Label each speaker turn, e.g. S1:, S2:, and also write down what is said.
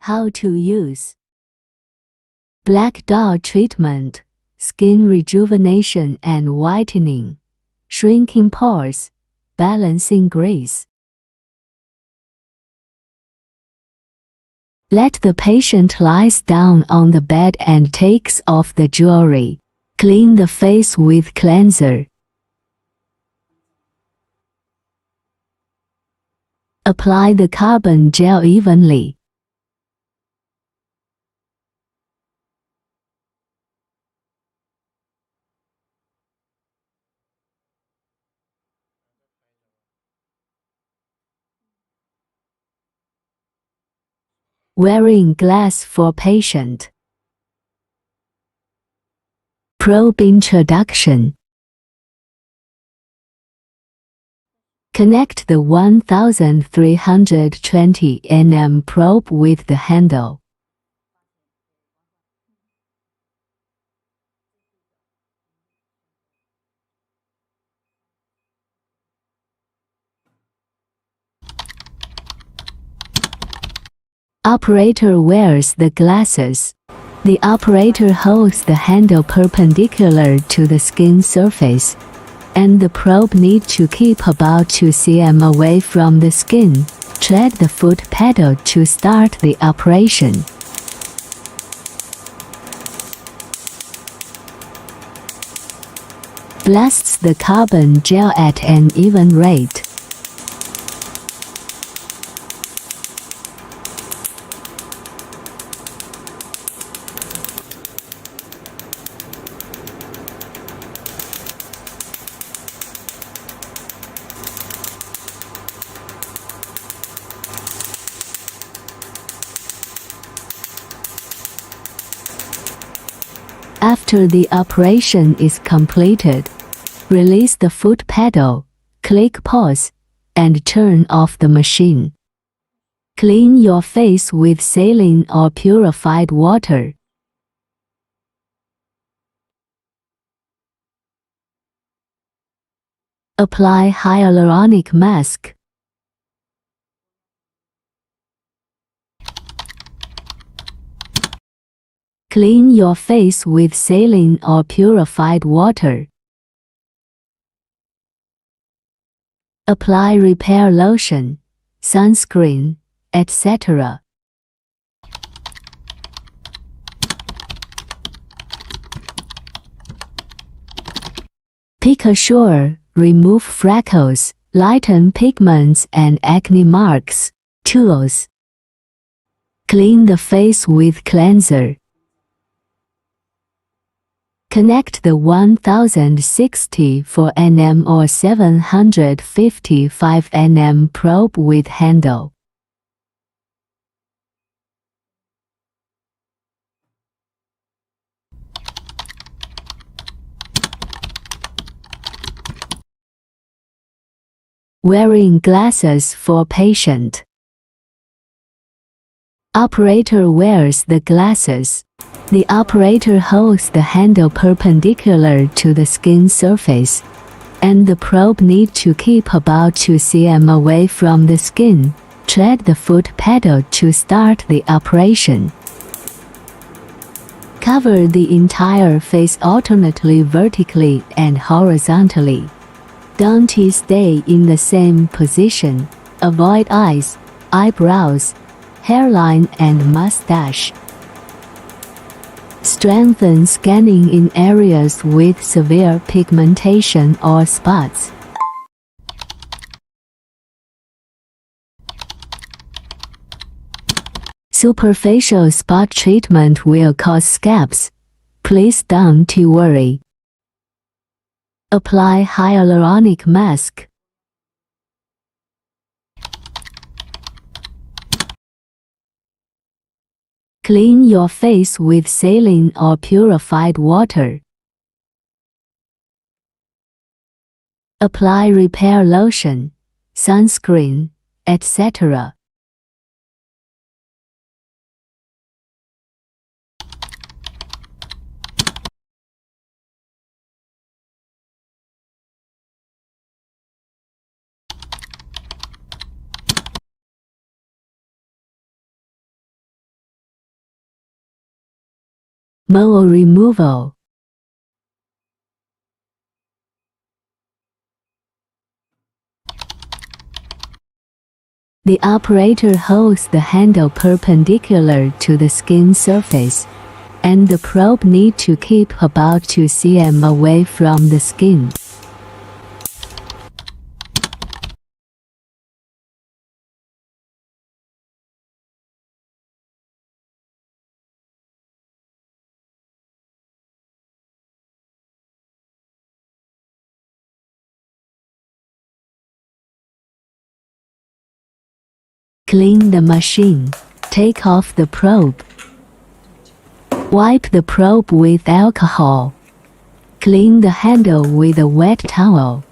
S1: How to use Black Dot treatment, skin rejuvenation and whitening, shrinking pores, balancing grease. Let the patient lies down on the bed and takes off the jewelry. Clean the face with cleanser. Apply the carbon gel evenly. Wearing glass for patient. Probe introduction. Connect the 1320 nm probe with the handle. Operator wears the glasses. The operator holds the handle perpendicular to the skin surface, and the probe needs to keep about 2 cm away from the skin. Tread the foot pedal to start the operation. Blasts the carbon gel at an even rate. After the operation is completed, release the foot pedal, click pause, and turn off the machine. Clean your face with saline or purified water. Apply hyaluronic mask. Clean your face with saline or purified water. Apply repair lotion, sunscreen, etc. PicoClear, remove freckles, lighten pigments and acne marks. Tools. Clean the face with cleanser. Connect the 1064 nm or 755 nm probe with handle. Wearing glasses for patient. Operator wears the glasses. The operator holds the handle perpendicular to the skin surface, and the probe needs to keep about 2 cm away from the skin. Tread the foot pedal to start the operation. Cover the entire face alternately vertically and horizontally. Don't stay in the same position. Avoid eyes, eyebrows, hairline and mustache. Strengthen scanning in areas with severe pigmentation or spots. Superficial spot treatment will cause scabs. Please don't worry. Apply hyaluronic mask. Clean your face with saline or purified water. Apply repair lotion, sunscreen, etc. Mole removal. The operator holds the handle perpendicular to the skin surface, and the probe needs to keep about 2 cm away from the skin. Clean the machine. Take off the probe. Wipe the probe with alcohol. Clean the handle with a wet towel.